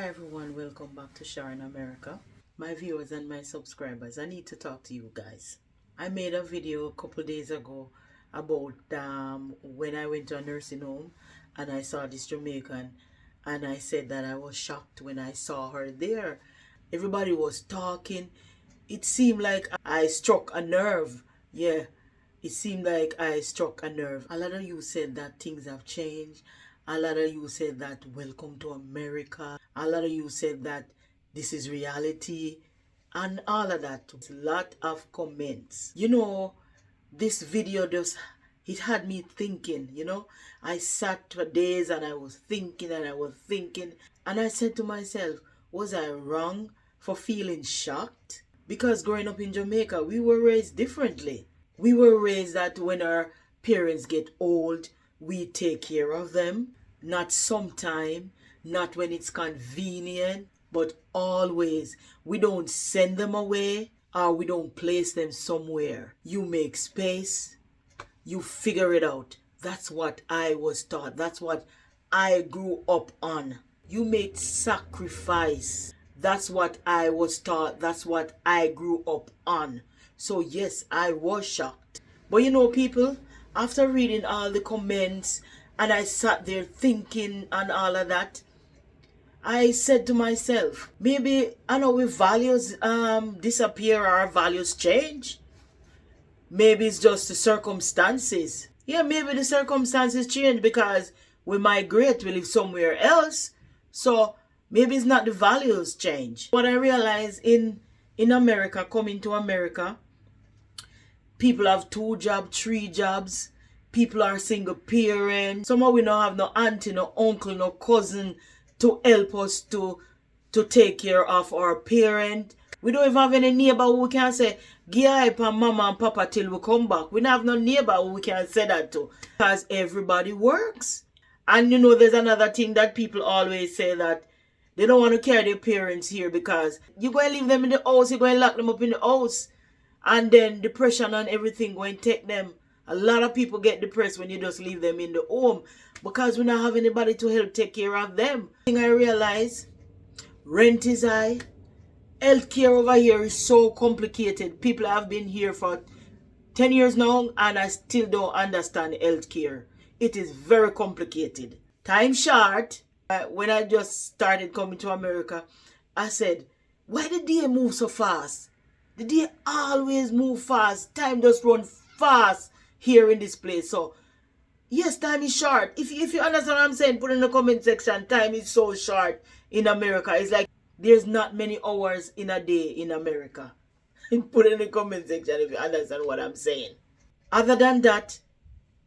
Hi everyone, welcome back to Sharon America. My viewers and my subscribers, I need to talk to you guys. I made a video a couple days ago about when I went to a nursing home and I saw this Jamaican, and I said that I was shocked when I saw her there. Everybody was talking. It seemed like I struck a nerve. Yeah, it seemed like I struck a nerve. A lot of you said that things have changed. A lot of you said that welcome to America. A lot of you said that this is reality and all of that. A lot of comments. This video it had me thinking. I sat for days and I was thinking and I was thinking. And I said to myself, was I wrong for feeling shocked? Because growing up in Jamaica, we were raised differently. We were raised that when our parents get old, we take care of them. Not sometime, not when it's convenient, but always. We don't send them away or we don't place them somewhere. You make space, you figure it out. That's what I was taught. That's what I grew up on. You make sacrifice. That's what I was taught. That's what I grew up on. So yes, I was shocked. But people, after reading all the comments and I sat there thinking and all of that, I said to myself, maybe I know if values disappear or our values change. Maybe it's just the circumstances. Yeah, maybe the circumstances change because we migrate, we live somewhere else. So maybe it's not the values change. What I realize in America, coming to America, people have 2 jobs, 3 jobs. People are single parents. Some of we don't have no auntie, no uncle, no cousin to help us to take care of our parent. We don't even have any neighbor who we can say, give help and mama and papa till we come back. We don't have no neighbor who we can say that to. Because everybody works. And there's another thing that people always say, that they don't want to carry their parents here because you're going to leave them in the house, you're going to lock them up in the house. And then depression and everything going to take them. A lot of people get depressed when you just leave them in the home because we don't have anybody to help take care of them. The thing I realize, rent is high. Healthcare over here is so complicated. People have been here for 10 years now and I still don't understand healthcare. It is very complicated. Time short, when I just started coming to America, I said, why the day move so fast? The day always move fast. Time just run fast here in this place. So yes, time is short. If you understand what I'm saying, put in the comment section. Time is so short in America. It's like there's not many hours in a day in America. Put in the comment section if you understand what I'm saying. Other than that,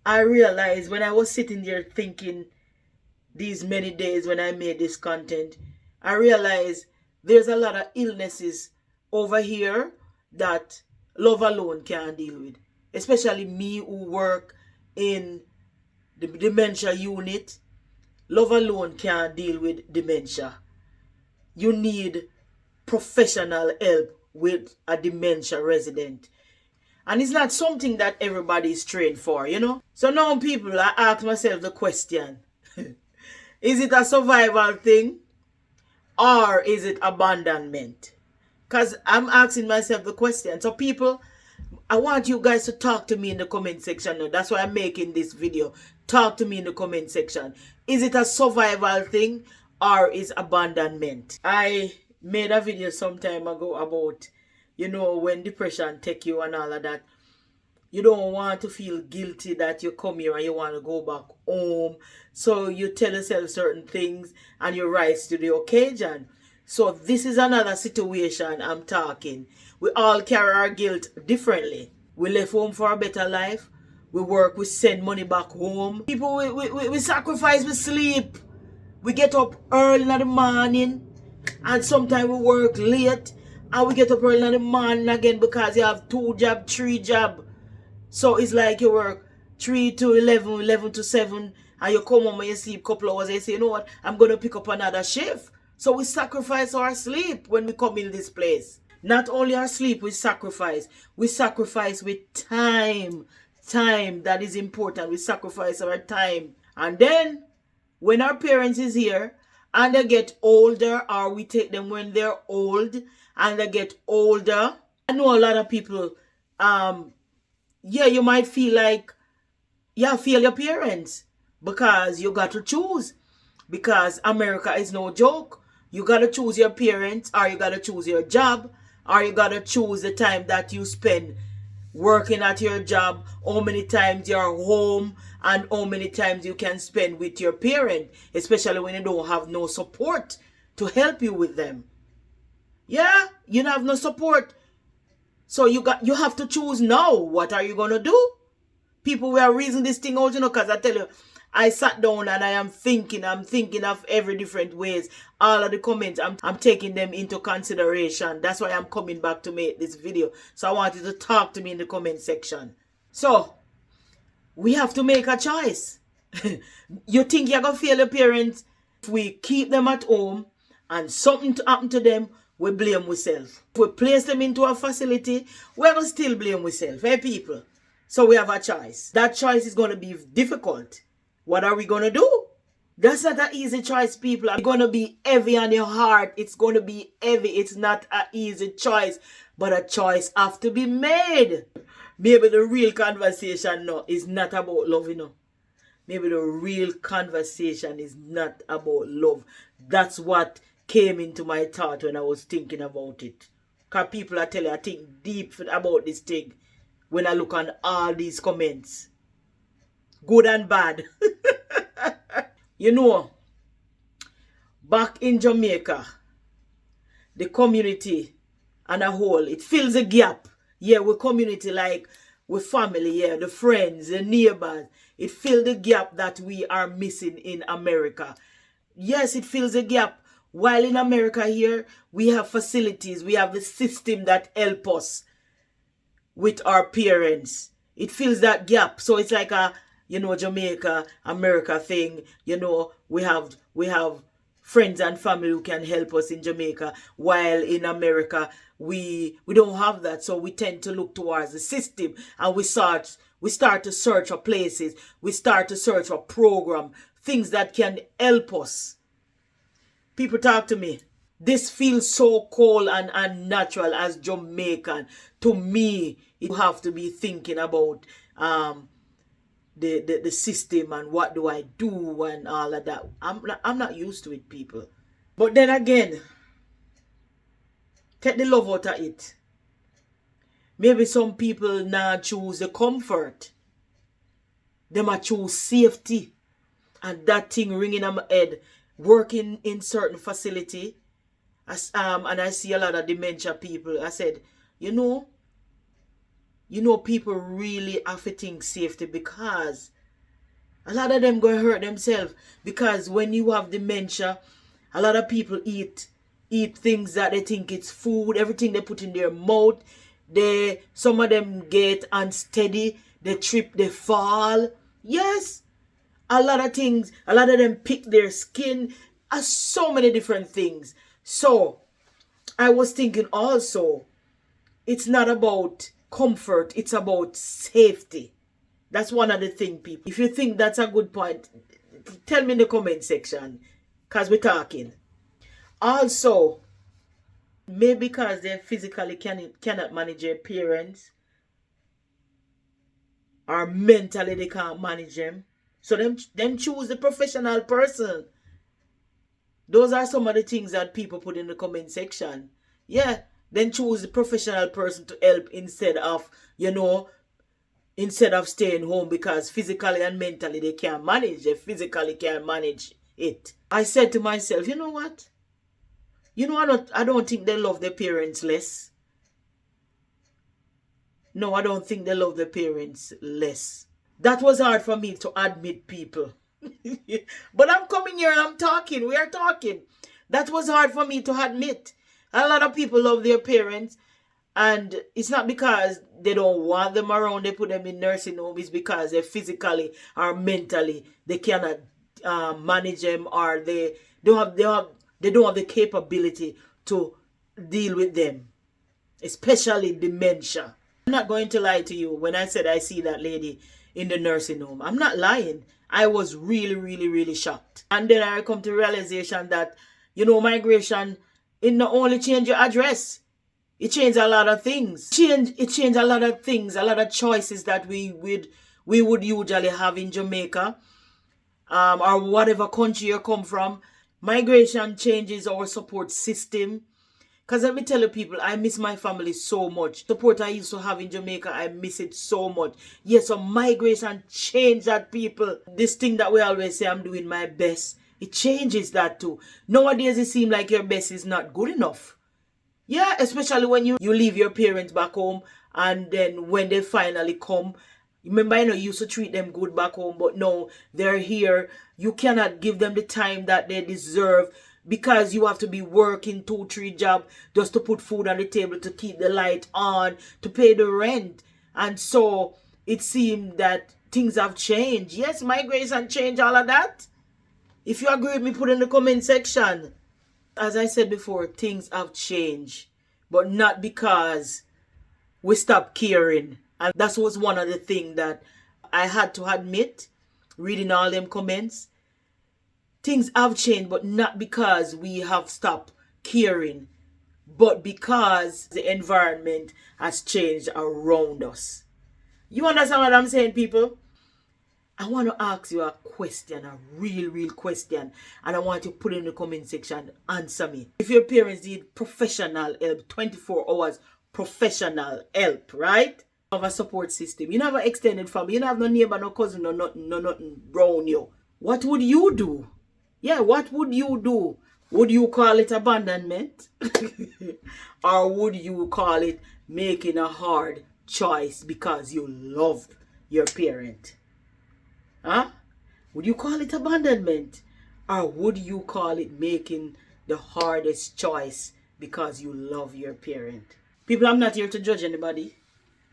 I realized when I was sitting there thinking these many days when I made this content, I realized there's a lot of illnesses over here that love alone can't deal with. Especially me who work in the dementia unit. Love alone can't deal with dementia. You need professional help with a dementia resident. And it's not something that everybody is trained for, So now people, I ask myself the question, is it a survival thing or is it abandonment? Because I'm asking myself the question. So people, I want you guys to talk to me in the comment section now. That's why I'm making this video. Talk to me in the comment section. Is it a survival thing or is abandonment? I made a video some time ago about, when depression take you and all of that. You don't want to feel guilty that you come here and you want to go back home. So you tell yourself certain things and you rise to the occasion. So this is another situation I'm talking. We all carry our guilt differently. We left home for a better life. We work, we send money back home. People, we sacrifice, we sleep. We get up early in the morning. And sometimes we work late. And we get up early in the morning again because you have 2 jobs, 3 jobs. So it's like you work 3 to 11, 11 to 7. And you come home and you sleep a couple hours and you say, you know what, I'm going to pick up another shift. So we sacrifice our sleep when we come in this place. Not only our sleep, we sacrifice. We sacrifice with time. Time, that is important. We sacrifice our time. And then, when our parents is here, and they get older, or we take them when they're old and they get older. I know a lot of people, yeah, you might feel like, yeah, fail your parents because you got to choose. Because America is no joke. You got to choose your parents, or you got to choose your job, or you got to choose the time that you spend working at your job, how many times you're home, and how many times you can spend with your parent, especially when you don't have no support to help you with them. Yeah, you don't have no support. So you have to choose now. What are you gonna do? People were reasoning this thing out, because I tell you, I sat down and I'm thinking of every different ways. All of the comments, I'm taking them into consideration. That's why I'm coming back to make this video. So I want you to talk to me in the comment section. So, we have to make a choice. You think you're going to fail your parents? If we keep them at home and something to happen to them, we blame ourselves. If we place them into a facility, we're going to still blame ourselves. Hey, people? So we have a choice. That choice is going to be difficult. What are we going to do? That's not an easy choice, people. It's going to be heavy on your heart. It's going to be heavy. It's not an easy choice. But a choice have to be made. Maybe the real conversation no, is not about love, Maybe the real conversation is not about love. That's what came into my thought when I was thinking about it. Because people are telling, I think deep about this thing when I look on all these comments. Good and bad. Back in Jamaica, the community and a whole, it fills a gap. Yeah, with community, like with family, yeah, the friends, the neighbors. It fills the gap that we are missing in America. Yes, it fills a gap. While in America here, we have facilities, we have the system that help us with our parents. It fills that gap. So it's like a, Jamaica, America thing. We have friends and family who can help us in Jamaica. While in America, we don't have that. So we tend to look towards the system, and we start to search for places. We start to search for program, things that can help us. People talk to me. This feels so cold and unnatural as Jamaican. To me, you have to be thinking about the system and what do I do and all of that. I'm not used to it, people. But then again, take the love out of it. Maybe some people now choose the comfort. They might choose safety. And that thing ringing in my head. Working in certain facility. And I see a lot of dementia people. I said, people really have to think safety, because a lot of them going to hurt themselves. Because when you have dementia, a lot of people eat things that they think it's food, everything they put in their mouth. Some of them get unsteady, they trip, they fall. Yes, a lot of things, a lot of them pick their skin, so many different things. So I was thinking also, it's not about comfort, it's about safety. That's one of the things, people. If you think that's a good point, tell me in the comment section, because we're talking. Also, maybe because they physically cannot manage their parents, or mentally they can't manage them, so them choose the professional person. Those are some of the things that people put in the comment section. Yeah, then choose the professional person to help instead of staying home, because physically and mentally they can't manage. They physically can't manage it. I said to myself, you know what? I don't think they love their parents less. No, I don't think they love their parents less. That was hard for me to admit, people. But I'm coming here and I'm talking. We are talking. That was hard for me to admit. A lot of people love their parents, and it's not because they don't want them around. They put them in nursing homes. It's because they physically or mentally they cannot manage them, or they don't have the capability to deal with them, especially dementia. I'm not going to lie to you. When I said I see that lady in the nursing home. I'm not lying. I was really, really, really shocked. And then I come to realization that, migration, it not only change your address, it changed a lot of things. It changed a lot of things, a lot of choices that we would usually have in Jamaica, or whatever country you come from. Migration changes our support system. Because let me tell you people, I miss my family so much. Support I used to have in Jamaica, I miss it so much. Yes, so migration changed that, people. This thing that we always say, I'm doing my best, it changes that too. Nowadays it seems like your best is not good enough. Yeah, especially when you leave your parents back home, and then when they finally come, remember, you used to treat them good back home, but no, they're here. You cannot give them the time that they deserve, because you have to be working 2-3 jobs just to put food on the table, to keep the light on, to pay the rent. And so it seemed that things have changed. Yes, migration changed all of that. If you agree with me, put in the comment section. As I said before, things have changed, but not because we stopped caring. And that was one of the things that I had to admit, reading all them comments. Things have changed, but not because we have stopped caring, but because the environment has changed around us. You understand what I'm saying, people? I want to ask you a question, a real question, and I want you to put it in the comment section, answer me. If your parents need professional help, 24 hours professional help, right? You have a support system, you don't have an extended family, you don't have no neighbor, no cousin, no nothing around you. What would you do? Yeah, what would you do? Would you call it abandonment? Or would you call it making a hard choice because you love your parent? Huh? Would you call it abandonment? Or would you call it making the hardest choice because you love your parent? People, I'm not here to judge anybody.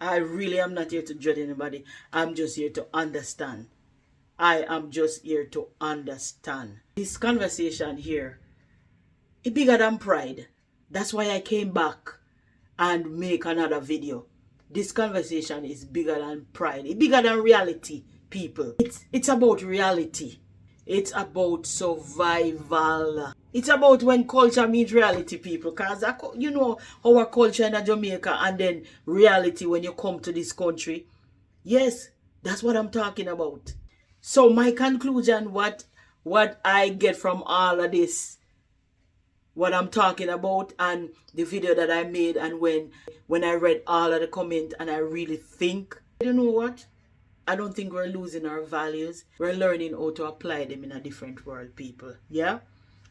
I really am not here to judge anybody. I'm just here to understand. I am just here to understand. This conversation here, it's bigger than pride. That's why I came back and make another video. This conversation is bigger than pride. It's bigger than reality, people. It's about reality. It's about survival. It's about when culture meets reality, people. Because our culture in Jamaica, and then reality when you come to this country. Yes, that's what I'm talking about. So my conclusion, what I get from all of this, what I'm talking about, and the video that I made, and when I read all of the comments, and I really think, you know what? I don't think we're losing our values. We're learning how to apply them in a different world, people. Yeah?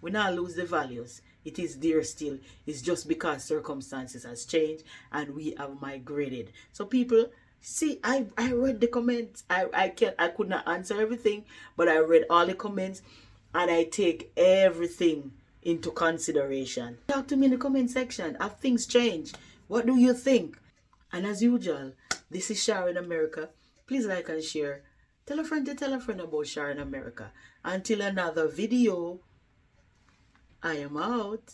We not lose the values. It is there still. It's just because circumstances has changed and we have migrated. So people, see, I read the comments. I could not answer everything, but I read all the comments and I take everything into consideration. Talk to me in the comment section. Have things changed? What do you think? And as usual, this is Sharon America. Please like and share. Tell a friend to tell a friend about Sharon America. Until another video, I am out.